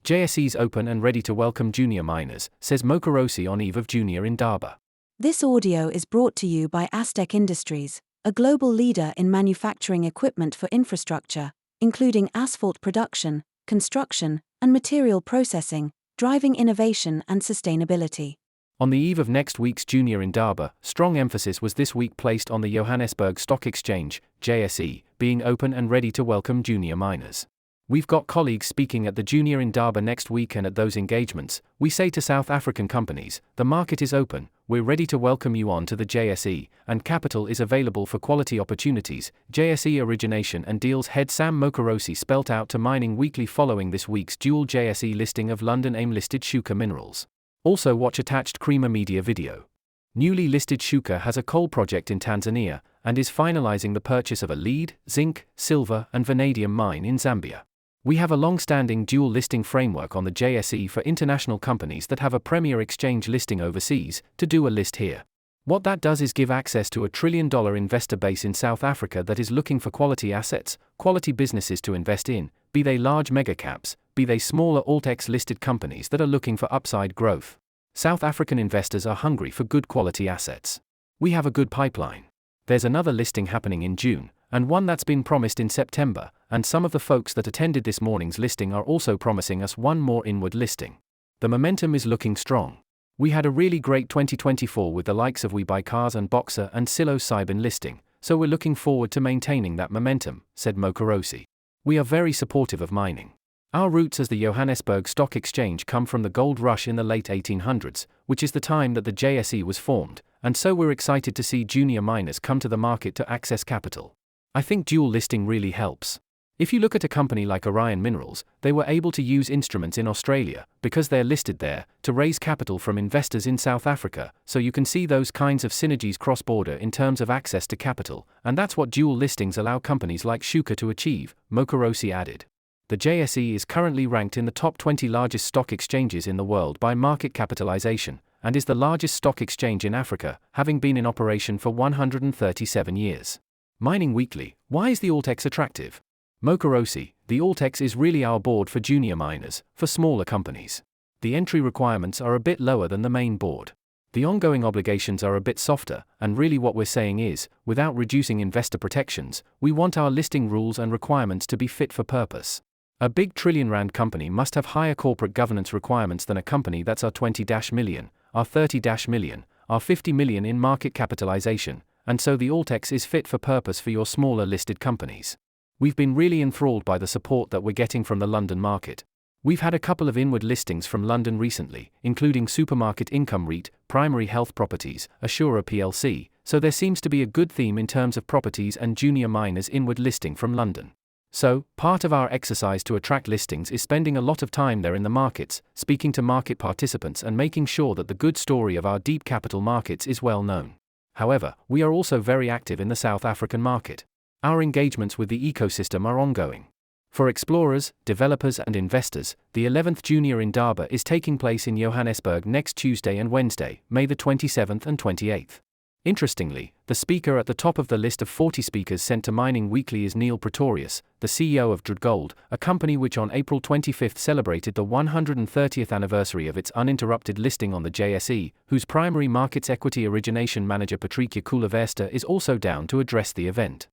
JSE's open and ready to welcome junior miners, says Mokorosi on eve of Junior Indaba. This audio is brought to you by Aztec Industries, a global leader in manufacturing equipment for infrastructure, including asphalt production, construction, and material processing, driving innovation and sustainability. On the eve of next week's Junior Indaba, strong emphasis was this week placed on the Johannesburg Stock Exchange, JSE, being open and ready to welcome junior miners. We've got colleagues speaking at the Junior Indaba next week, and at those engagements, we say to South African companies, the market is open, we're ready to welcome you on to the JSE, and capital is available for quality opportunities, JSE origination and deals head Sam Mokorosi spelt out to Mining Weekly following this week's dual JSE listing of London AIM-listed Shuka Minerals. Also watch attached Creamer Media video. Newly listed Shuka has a coal project in Tanzania, and is finalising the purchase of a lead, zinc, silver and vanadium mine in Zambia. We have a long-standing dual listing framework on the JSE for international companies that have a premier exchange listing overseas, to do a list here. What that does is give access to $1 trillion investor base in South Africa that is looking for quality assets, quality businesses to invest in, be they large megacaps, be they smaller AltX-listed companies that are looking for upside growth. South African investors are hungry for good quality assets. We have a good pipeline. There's another listing happening in June, and one that's been promised in September, and some of the folks that attended this morning's listing are also promising us one more inward listing. The momentum is looking strong. We had a really great 2024 with the likes of We Buy Cars and Boxer and psilocybin listing, so we're looking forward to maintaining that momentum, said Mokorosi. We are very supportive of mining. Our roots as the Johannesburg Stock Exchange come from the gold rush in the late 1800s, which is the time that the JSE was formed, and so we're excited to see junior miners come to the market to access capital. I think dual listing really helps. If you look at a company like Orion Minerals, they were able to use instruments in Australia, because they're listed there, to raise capital from investors in South Africa, so you can see those kinds of synergies cross-border in terms of access to capital, and that's what dual listings allow companies like Shuka to achieve, Mokorosi added. The JSE is currently ranked in the top 20 largest stock exchanges in the world by market capitalization, and is the largest stock exchange in Africa, having been in operation for 137 years. Mining Weekly, why is the AltX attractive? Mokorosi, the AltX is really our board for junior miners, for smaller companies. The entry requirements are a bit lower than the main board. The ongoing obligations are a bit softer, and really what we're saying is, without reducing investor protections, we want our listing rules and requirements to be fit for purpose. A big R1 trillion company must have higher corporate governance requirements than a company that's our 20 million, our 30 million, our 50 million in market capitalization, and so the AltX is fit for purpose for your smaller listed companies. We've been really enthralled by the support that we're getting from the London market. We've had a couple of inward listings from London recently, including Supermarket Income REIT, Primary Health Properties, Assura plc, so there seems to be a good theme in terms of properties and junior miners inward listing from London. So, part of our exercise to attract listings is spending a lot of time there in the markets, speaking to market participants and making sure that the good story of our deep capital markets is well known. However, we are also very active in the South African market. Our engagements with the ecosystem are ongoing. For explorers, developers and investors, the 11th Junior Indaba is taking place in Johannesburg next Tuesday and Wednesday, May the 27th and 28th. Interestingly, the speaker at the top of the list of 40 speakers sent to Mining Weekly is Neil Pretorius, the CEO of Dread Gold, a company which on April 25 celebrated the 130th anniversary of its uninterrupted listing on the JSE, whose primary markets equity origination manager Patricia Kulaverster is also down to address the event.